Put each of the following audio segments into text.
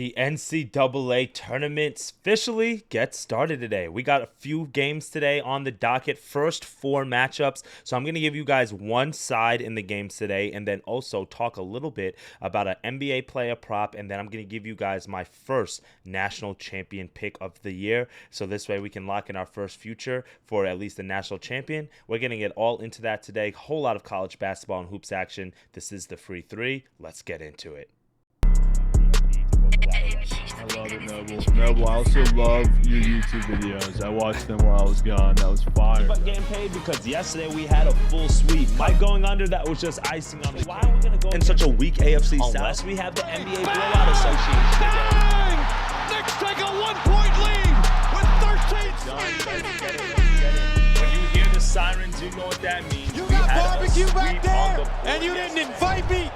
The NCAA tournament officially gets started today. We got a few games today on the docket. First four matchups. So I'm going to give you guys one side in the games today and then also talk a little bit about an NBA player prop. And then I'm going to give you guys my first national champion pick of the year. So this way we can lock in our first future for at least the national champion. We're going to get all into that today. Whole lot of college basketball and hoops action. This is the free three. Let's get into it. I love it, Noble. Noble, I also love your YouTube videos. I watched them while I was gone. That was fire. But getting paid because yesterday we had a full sweep. Mike going under, that was just icing on the cake. Why are we going to go in such a weak AFC South? Unless we have the NBA Blowout Association. Bang! Knicks take a 1-point lead with 13 seconds. When you hear the sirens, you know what that means. You got barbecue back there, and you didn't invite me.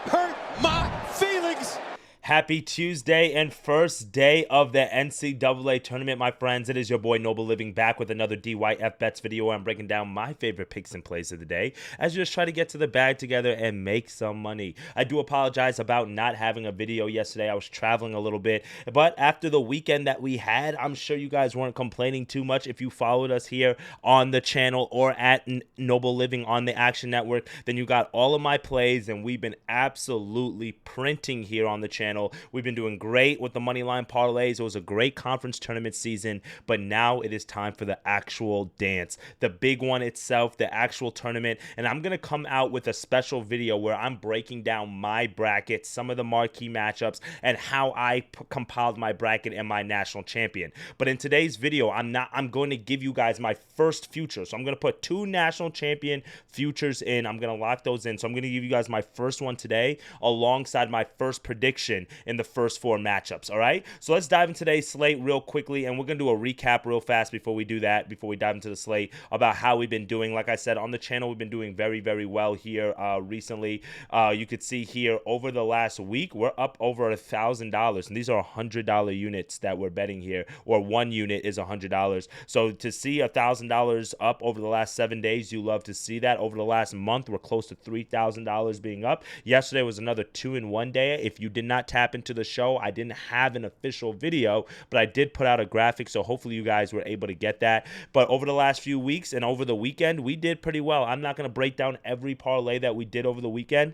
Hurt my feelings. Happy Tuesday and first day of the NCAA tournament, my friends. It is your boy Noble Living back with another DYF Bets video where I'm breaking down my favorite picks and plays of the day as you just try to get to the bag together and make some money. I do apologize about not having a video yesterday. I was traveling a little bit, but after the weekend that we had, I'm sure you guys weren't complaining too much. If you followed us here on the channel or at Noble Living on the Action Network, then you got all of my plays, and we've been absolutely printing here on the channel. We've been doing great with the money line parlays. It was a great conference tournament season, but now it is time for the actual dance, the big one itself, the actual tournament. And I'm going to come out with a special video where I'm breaking down my bracket, some of the marquee matchups, and how I compiled my bracket and my national champion. But in today's video, I'm going to give you guys my first future. So I'm going to put two national champion futures in. I'm going to lock those in. So I'm going to give you guys my first one today alongside my first prediction in the first four matchups. All right, so let's dive into today's slate real quickly, and we're gonna do a recap real fast before we do that, before we dive into the slate, about how we've been doing. Like I said, on the channel, we've been doing very, very well here recently. You could see here over the last week, we're up over $1,000, and these are $100 units that we're betting here, or one unit is $100. So to see $1,000 up over the last 7 days, you love to see that. Over the last month, we're close to $3,000 being up. Yesterday was another 2-in-1 day. If you did not tap into the show, I didn't have an official video, but I did put out a graphic, so hopefully you guys were able to get that. But over the last few weeks and over the weekend, we did pretty well. I'm not going to break down every parlay that we did over the weekend,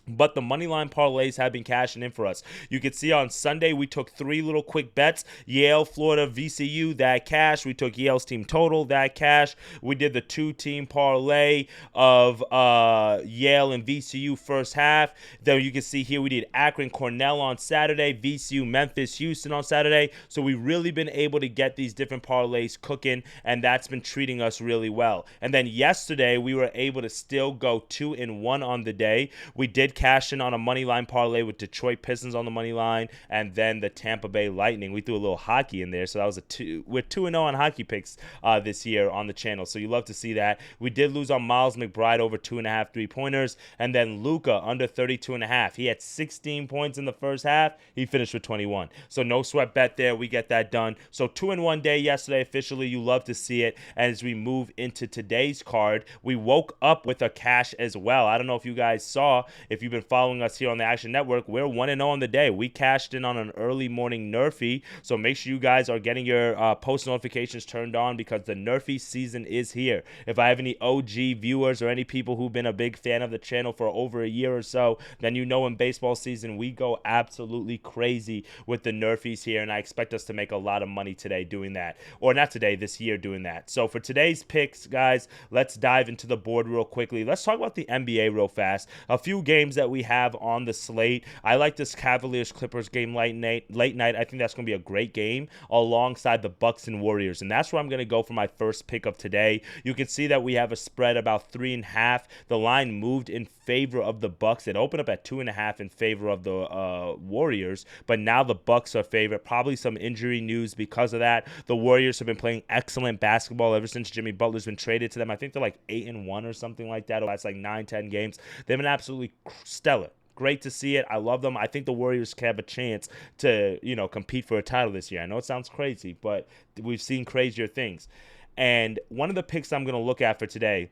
but the moneyline parlays have been cashing in for us. You can see on Sunday, we took three little quick bets. Yale, Florida, VCU, that cash. We took Yale's team total, that cash. We did the two-team parlay of Yale and VCU first half. Then you can see here we did Akron, Cornell on Saturday, VCU, Memphis, Houston on Saturday. So we've really been able to get these different parlays cooking, and that's been treating us really well. And then yesterday, we were able to still go 2-in-1 on the day. We did cash in on a money line parlay with Detroit Pistons on the money line, and then the Tampa Bay Lightning. We threw a little hockey in there, so that was we're 2-0 on hockey picks this year on the channel, so you love to see that. We did lose on Miles McBride over 2.5 3-pointers, and then Luka under 32.5. He had 16 points in the first half. He finished with 21, so no sweat bet there. We get that done. So 2-in-1 day yesterday officially. You love to see it. And as we move into today's card, we woke up with a cash as well. I don't know if you guys saw. If you've been following us here on the Action Network, we're 1-0 on the day. We cashed in on an early morning Nerfy, so make sure you guys are getting your post notifications turned on because the Nerfy season is here. If I have any OG viewers or any people who've been a big fan of the channel for over a year or so, then you know in baseball season we go absolutely crazy with the Nerfies here, and I expect us to make a lot of money today doing that. Or not today, this year doing that. So for today's picks, guys, let's dive into the board real quickly. Let's talk about the NBA real fast. A few games that we have on the slate. I like this Cavaliers-Clippers game late night. I think that's going to be a great game alongside the Bucks and Warriors, and that's where I'm going to go for my first pick of today. You can see that we have a spread about 3.5. The line moved in favor of the Bucks. It opened up at 2.5 in favor of the Warriors, but now the Bucks are favored. Probably some injury news because of that. The Warriors have been playing excellent basketball ever since Jimmy Butler's been traded to them. I think they're like 8-1 or something like that. That's like 9-10 games. They've been absolutely stellar. Great to see it. I love them. I think the Warriors can have a chance to, compete for a title this year. I know it sounds crazy, but we've seen crazier things. And one of the picks I'm going to look at for today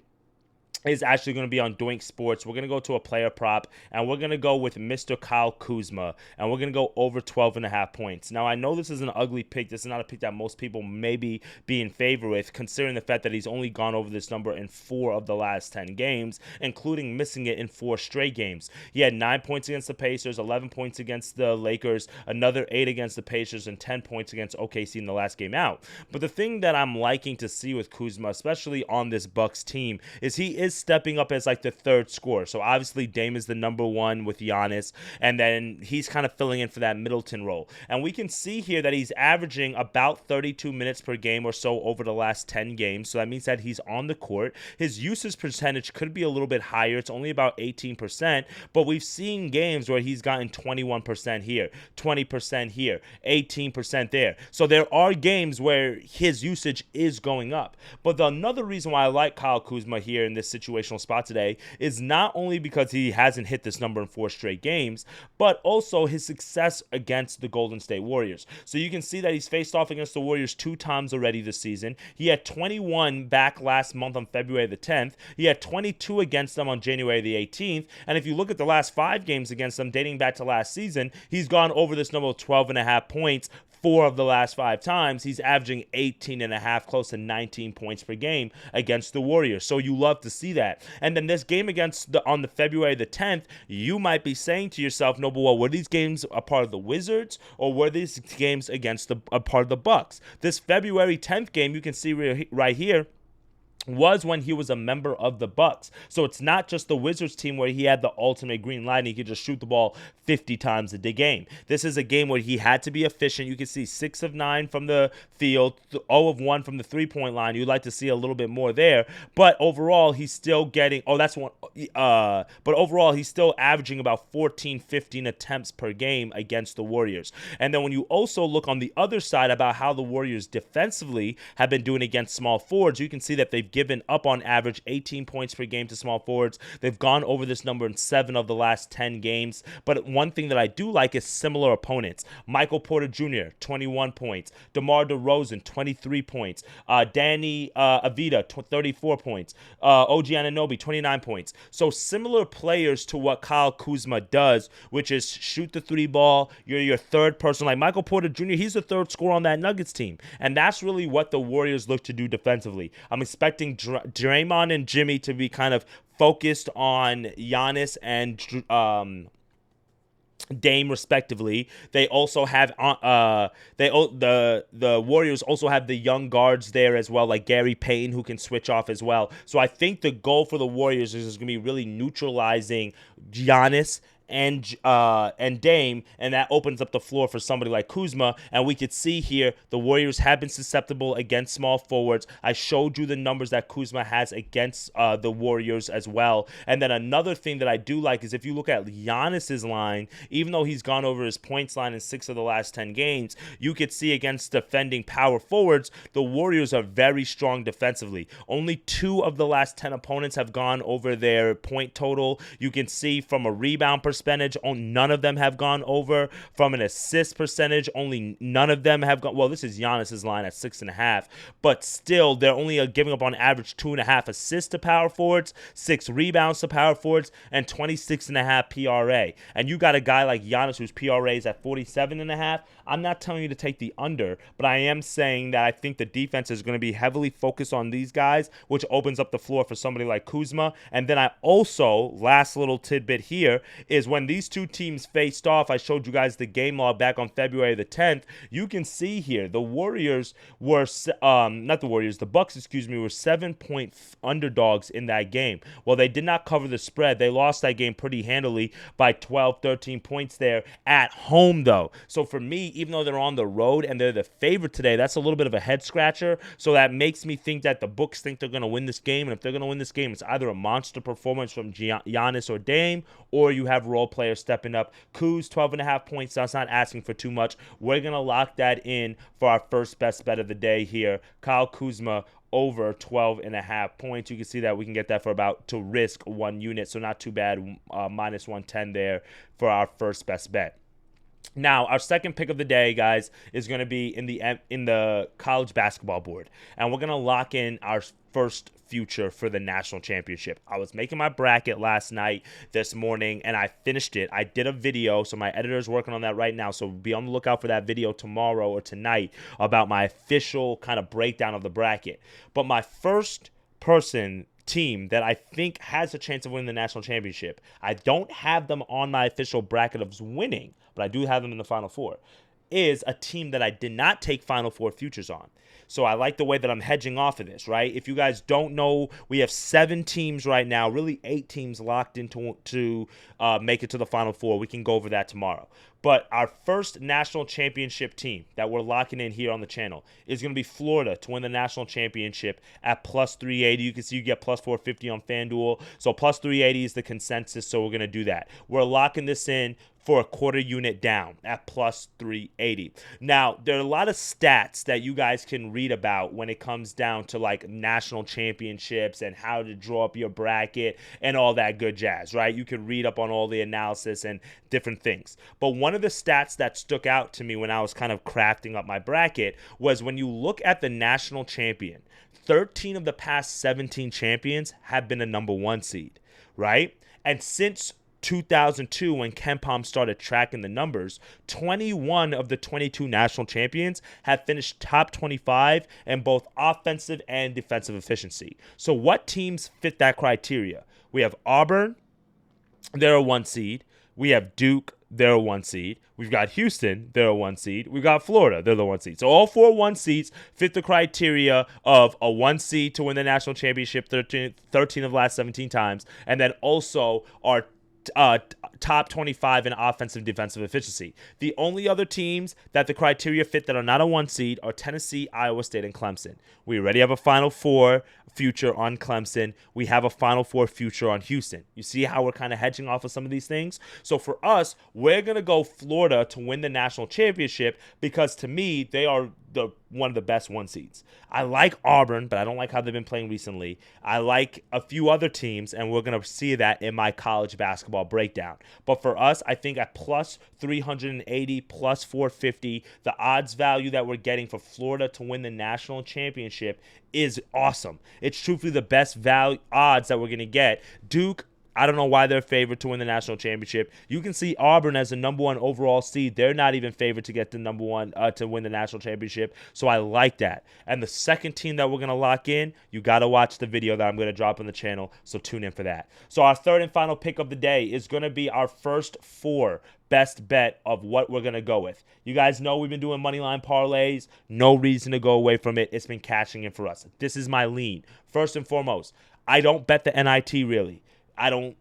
is actually going to be on Doink Sports. We're going to go to a player prop, and we're going to go with Mr. Kyle Kuzma, and we're going to go over 12.5 points. Now, I know this is an ugly pick. This is not a pick that most people maybe be in favor with, considering the fact that he's only gone over this number in 4 of the last 10 games, including missing it in 4 straight games. He had 9 points against the Pacers, 11 points against the Lakers, another 8 against the Pacers, and 10 points against OKC in the last game out. But the thing that I'm liking to see with Kuzma, especially on this Bucks team, is he is stepping up as like the third scorer. So obviously Dame is the number 1 with Giannis, and then he's kind of filling in for that Middleton role. And we can see here that he's averaging about 32 minutes per game or so over the last 10 games. So that means that he's on the court. His usage percentage could be a little bit higher. It's only about 18%, but we've seen games where he's gotten 21% here, 20% here, 18% there. So there are games where his usage is going up. But another reason why I like Kyle Kuzma here in this situational spot today is not only because he hasn't hit this number in 4 straight games, but also his success against the Golden State Warriors. So you can see that he's faced off against the Warriors 2 times already this season. He had 21 back last month on February the 10th. He had 22 against them on January the 18th. And if you look at the last 5 games against them dating back to last season, he's gone over this number of 12.5 points 4 of the last 5 times. He's averaging 18.5, close to 19 points per game against the Warriors. So you love to see that. And then this game on the February the 10th, you might be saying to yourself, Noble, well, were these games a part of the Wizards, or were these games against a part of the Bucks? This February 10th game, you can see right here, was when he was a member of the Bucks. So it's not just the Wizards team where he had the ultimate green light and he could just shoot the ball 50 times a day game. This is a game where he had to be efficient. You can see 6 of 9 from the field, 0 of 1 from the 3-point line. You'd like to see a little bit more there, but overall he's still getting but overall he's still averaging about 14-15 attempts per game against the Warriors. And then when you also look on the other side about how the Warriors defensively have been doing against small forwards, you can see that they've given up on average 18 points per game to small forwards. They've gone over this number in 7 of the last 10 games. But one thing that I do like is similar opponents. Michael Porter Jr., 21 points. DeMar DeRozan, 23 points. Danny Avdija, 34 points. OG Anunoby, 29 points. So similar players to what Kyle Kuzma does, which is shoot the 3 ball. You're your third person. Like Michael Porter Jr., he's the third scorer on that Nuggets team. And that's really what the Warriors look to do defensively. I'm expecting Draymond and Jimmy to be kind of focused on Giannis and Dame respectively. They also have the Warriors also have the young guards there as well, like Gary Payton, who can switch off as well. So I think the goal for the Warriors is going to be really neutralizing Giannis and Dame, and that opens up the floor for somebody like Kuzma. And we could see here the Warriors have been susceptible against small forwards. I showed you the numbers that Kuzma has against the Warriors as well. And then another thing that I do like is if you look at Giannis's line, even though he's gone over his points line in 6 of the last 10 games, you could see against defending power forwards, the Warriors are very strong defensively. Only 2 of the last 10 opponents have gone over their point total. You can see from a rebound perspective, none of them have gone over. From an assist percentage, only none of them have gone. Well, this is Giannis's line at 6.5, but still, they're only giving up on average 2.5 assists to power forwards, 6 rebounds to power forwards, and 26.5 PRA. And you got a guy like Giannis whose PRA is at 47.5. I'm not telling you to take the under, but I am saying that I think the defense is going to be heavily focused on these guys, which opens up the floor for somebody like Kuzma. And then I also, last little tidbit here, is when these two teams faced off, I showed you guys the game log back on February the 10th. You can see here the Warriors were, the Bucks, were 7-point underdogs in that game. Well, they did not cover the spread. They lost that game pretty handily by 12, 13 points there at home, though. So for me, even though they're on the road and they're the favorite today, that's a little bit of a head scratcher. So that makes me think that the books think they're going to win this game. And if they're going to win this game, it's either a monster performance from Giannis or Dame, or you have role players stepping up. Kuz, 12.5 points. That's not asking for too much. We're going to lock that in for our first best bet of the day here. Kyle Kuzma over 12.5 points. You can see that we can get that for about, to risk 1 unit. So not too bad. Minus 110 there for our first best bet. Now, our second pick of the day, guys, is going to be in the college basketball board. And we're going to lock in our first future for the national championship. I was making my bracket this morning, and I finished it. I did a video, so my editor is working on that right now, so be on the lookout for that video tomorrow or tonight about my official kind of breakdown of the bracket. But my first team that I think has a chance of winning the national championship, I don't have them on my official bracket of winning, but I do have them in the Final Four, is a team that I did not take Final Four futures on. So I like the way that I'm hedging off of this, right? If you guys don't know, we have 7 teams right now, really 8 teams locked into to make it to the Final Four. We can go over that tomorrow. But our first national championship team that we're locking in here on the channel is going to be Florida to win the national championship at plus 380. You can see you get plus 450 on FanDuel. So plus 380 is the consensus, so we're going to do that. We're locking this in for a quarter unit down at plus 380. Now, there are a lot of stats that you guys can read about when it comes down to like national championships and how to draw up your bracket and all that good jazz, right? You can read up on all the analysis and different things. But one of the stats that stuck out to me when I was kind of crafting up my bracket was when you look at the national champion, 13 of the past 17 champions have been a number 1 seed, right? And since 2002, when KenPom started tracking the numbers, 21 of the 22 national champions have finished top 25 in both offensive and defensive efficiency. So what teams fit that criteria? We have Auburn, they're a 1 seed. We have Duke, they're a 1 seed. We've got Houston, they're a 1 seed. We've got Florida, they're the 1 seed. So all 4 1 seeds fit the criteria of a 1 seed to win the national championship 13 of the last 17 times, and then also our top 25 in offensive and defensive efficiency. The only other teams that the criteria fit that are not a 1 seed are Tennessee, Iowa State, and Clemson. We already have a Final Four future on Clemson. We have a Final Four future on Houston. You see how we're kind of hedging off of some of these things? So for us, we're going to go Florida to win the national championship because to me, they are one of the best 1 seeds. I like Auburn, but I don't like how they've been playing recently. I like a few other teams, and we're going to see that in my college basketball breakdown. But for us, I think at plus 380, plus 450, the odds value that we're getting for Florida to win the national championship is awesome. It's truthfully the best value odds that we're going to get. Duke, I don't know why they're favored to win the national championship. You can see Auburn as the number 1 overall seed. They're not even favored to get the number 1 to win the national championship. So I like that. And the second team that we're going to lock in, you got to watch the video that I'm going to drop on the channel. So tune in for that. So our third and final pick of the day is going to be our first 4 best bet of what we're going to go with. You guys know we've been doing moneyline parlays. No reason to go away from it. It's been cashing in for us. This is my lean. First and foremost, I don't bet the NIT really.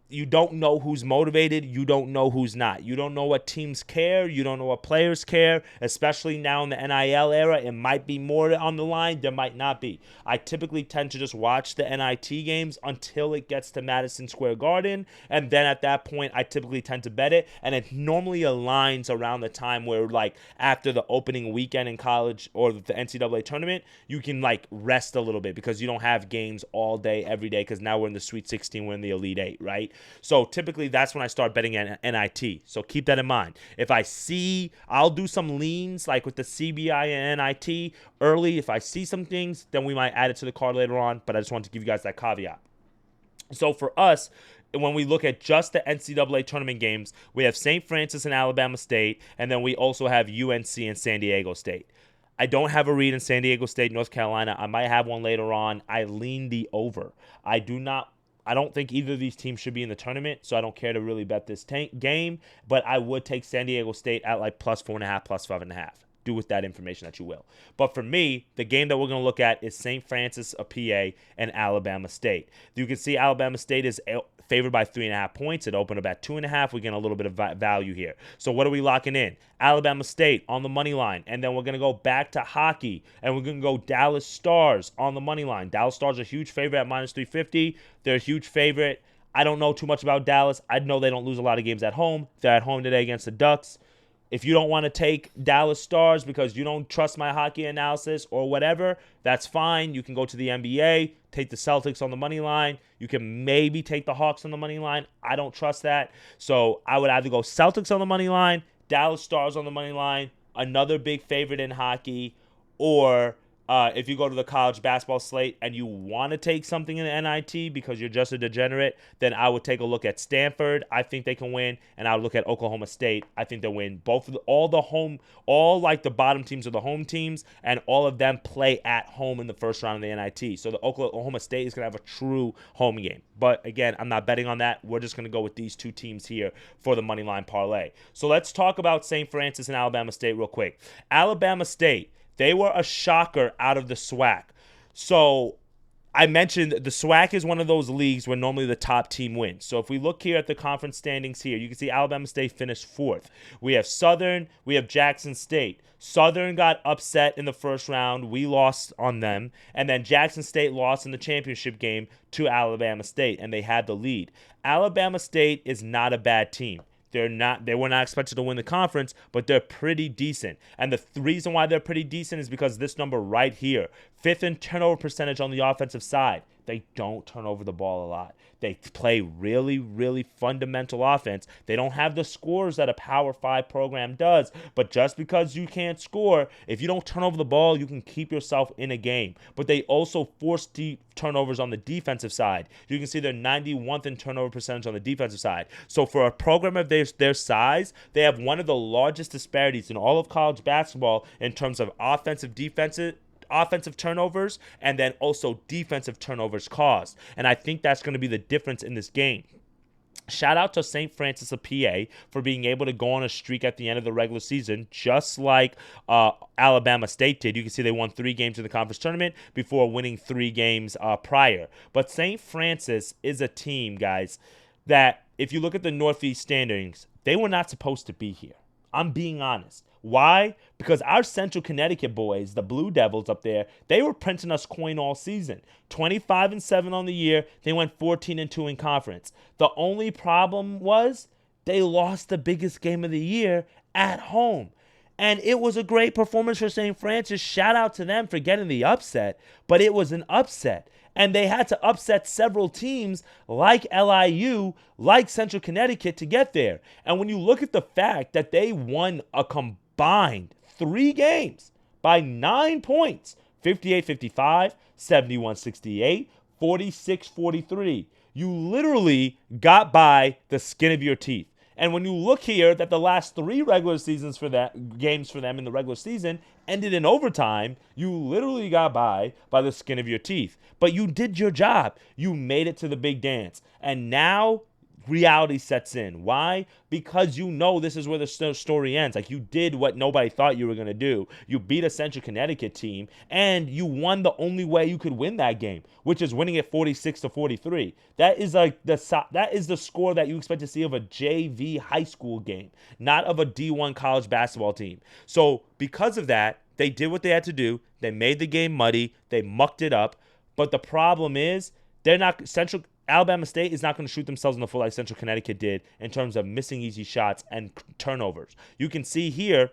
You don't know who's motivated. You don't know who's not. You don't know what teams care. You don't know what players care, especially now in the NIL era. It might be more on the line. There might not be. I typically tend to just watch the NIT games until it gets to Madison Square Garden. And then at that point, I typically tend to bet it. And it normally aligns around the time where like after the opening weekend in college or the NCAA tournament, you can like rest a little bit because you don't have games all day, every day, because now we're in the Sweet 16, we're in the Elite 8, right? So typically that's when I start betting at NIT. So keep that in mind. If I see, I'll do some leans like with the CBI and NIT early. If I see some things, then we might add it to the card later on. But I just wanted to give you guys that caveat. So for us, when we look at just the NCAA tournament games, we have St. Francis and Alabama State, and then we also have UNC and San Diego State. I don't have a read in San Diego State, North Carolina. I might have one later on. I lean the over. I don't think either of these teams should be in the tournament, so I don't care to really bet this game. But I would take San Diego State at like plus 4.5, plus 5.5. Do with that information that you will. But for me, the game that we're going to look at is St. Francis of PA and Alabama State. You can see Alabama State is favored by 3.5 points. It opened up at 2.5. We get a little bit of value here. So what are we locking in? Alabama State on the money line. And then we're going to go back to hockey. And we're going to go Dallas Stars on the money line. Dallas Stars are a huge favorite at minus 350. They're a huge favorite. I don't know too much about Dallas. I know they don't lose a lot of games at home. They're at home today against the Ducks. If you don't want to take Dallas Stars because you don't trust my hockey analysis or whatever, that's fine. You can go to the NBA, take the Celtics on the money line. You can maybe take the Hawks on the money line. I don't trust that. So I would either go Celtics on the money line, Dallas Stars on the money line, another big favorite in hockey, or If you go to the college basketball slate and you want to take something in the NIT because you're just a degenerate, then I would take a look at Stanford. I think they can win, and I would look at Oklahoma State. I think they'll win. All like the bottom teams are the home teams, and all of them play at home in the first round of the NIT. So the Oklahoma State is going to have a true home game. But again, I'm not betting on that. We're just going to go with these two teams here for the money line parlay. So let's talk about St. Francis and Alabama State real quick. Alabama State, they were a shocker out of the SWAC. So I mentioned the SWAC is one of those leagues where normally the top team wins. So if we look here at the conference standings here, you can see Alabama State finished 4th. We have Southern, we have Jackson State. Southern got upset in the first round. We lost on them. And then Jackson State lost in the championship game to Alabama State, and they had the lead. Alabama State is not a bad team. They were not expected to win the conference, but they're pretty decent. And the reason why they're pretty decent is because this number right here, 5th in turnover percentage on the offensive side. They don't turn over the ball a lot. They play really, really fundamental offense. They don't have the scores that a Power 5 program does, but just because you can't score, if you don't turn over the ball, you can keep yourself in a game. But they also force deep turnovers on the defensive side. You can see they're 91st in turnover percentage on the defensive side. So for a program of their size, they have one of the largest disparities in all of college basketball in terms of offensive turnovers, and then also defensive turnovers caused. And I think that's going to be the difference in this game. Shout out to St. Francis of PA for being able to go on a streak at the end of the regular season, just like Alabama State did. You can see they won 3 games in the conference tournament before winning 3 games prior. But St. Francis is a team, guys, that if you look at the Northeast standings, they were not supposed to be here. I'm being honest. Why? Because our Central Connecticut boys, the Blue Devils up there, they were printing us coin all season. 25-7 on the year. They went 14-2 in conference. The only problem was they lost the biggest game of the year at home. And it was a great performance for St. Francis. Shout out to them for getting the upset. But it was an upset. And they had to upset several teams like LIU, like Central Connecticut to get there. And when you look at the fact that they won a combined 3 games by 9 points, 58-55, 71-68, 46-43, you literally got by the skin of your teeth. And when you look here that the last 3 regular seasons for that games for them in the regular season ended in overtime, you literally got by the skin of your teeth. But you did your job. You made it to the big dance. And now reality sets in. Why? Because you know this is where the story ends. Like, you did what nobody thought you were going to do. You beat a Central Connecticut team, and you won the only way you could win that game, which is winning it 46-43. That is the score that you expect to see of a JV high school game, not of a D1 college basketball team. So because of that, they did what they had to do. They made the game muddy. They mucked it up. But the problem is, Alabama State is not going to shoot themselves in the foot like Central Connecticut did in terms of missing easy shots and turnovers. You can see here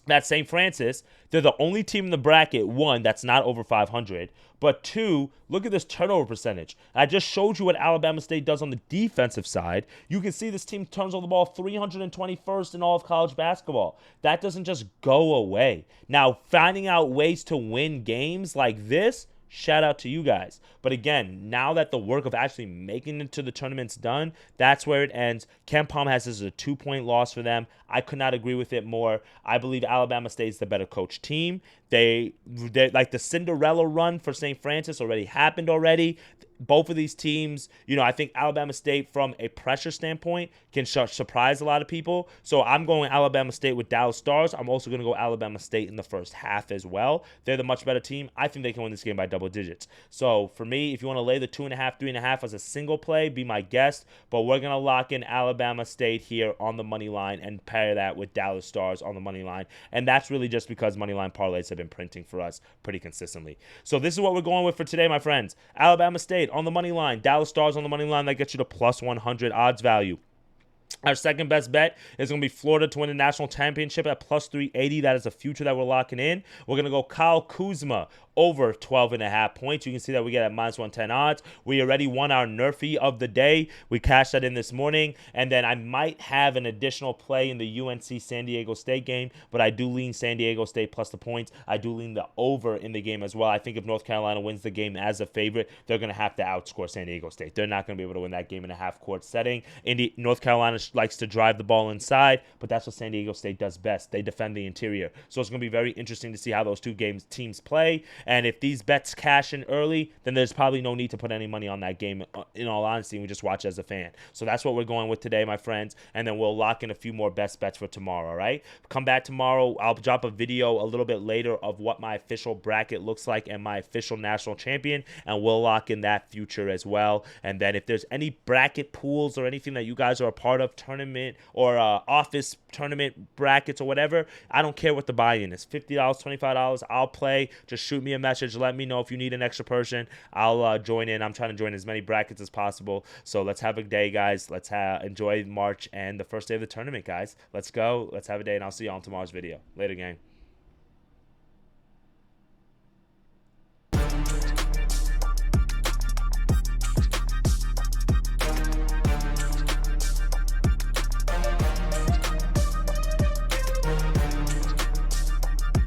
that St. Francis, they're the only team in the bracket, 1, that's not over 500, but 2, look at this turnover percentage. I just showed you what Alabama State does on the defensive side. You can see this team turns over the ball 321st in all of college basketball. That doesn't just go away. Now, finding out ways to win games like this, shout out to you guys. But again, now that the work of actually making it to the tournament's done, that's where it ends. Ken Palm has this as a 2-point loss for them. I could not agree with it more. I believe Alabama State is the better coach team. They like the Cinderella run for St. Francis already happened already. Both of these teams, I think Alabama State from a pressure standpoint can surprise a lot of people. So I'm going Alabama State with Dallas Stars. I'm also going to go Alabama State in the first half as well. They're the much better team. I think they can win this game by double digits. So for me, if you want to lay the 2.5, 3.5 as a single play, be my guest. But we're going to lock in Alabama State here on the money line and pair that with Dallas Stars on the money line. And that's really just because money line parlays have been printing for us pretty consistently. So this is what we're going with for today, my friends. Alabama State on the money line, Dallas Stars on the money line. That gets you to plus 100 odds value. Our second best bet is going to be Florida to win the national championship at plus 380. That is a future that we're locking in. We're going to go Kyle Kuzma over 12.5 points. You can see that we get at -110 odds. We already won our Nerfy of the day. We cashed that in this morning. And then I might have an additional play in the UNC San Diego State game, but I do lean San Diego State plus the points. I do lean the over in the game as well. I think if North Carolina wins the game as a favorite, they're going to have to outscore San Diego State. They're not going to be able to win that game in a half-court setting. North Carolina likes to drive the ball inside, but that's what San Diego State does best. They defend the interior. So it's going to be very interesting to see how those two teams play. And if these bets cash in early, then there's probably no need to put any money on that game. In all honesty, we just watch as a fan. So that's what we're going with today, my friends. And then we'll lock in a few more best bets for tomorrow, all right? Come back tomorrow. I'll drop a video a little bit later of what my official bracket looks like and my official national champion, and we'll lock in that future as well. And then if there's any bracket pools or anything that you guys are a part of, tournament or office tournament brackets or whatever, I don't care what the buy-in is. $50, $25, I'll play. Just shoot me a message. Let me know if you need an extra person. I'll join in. I'm trying to join as many brackets as possible. So let's have a day, guys. Let's enjoy March and the first day of the tournament, guys. Let's go. Let's have a day, and I'll see you on tomorrow's video. Later, gang.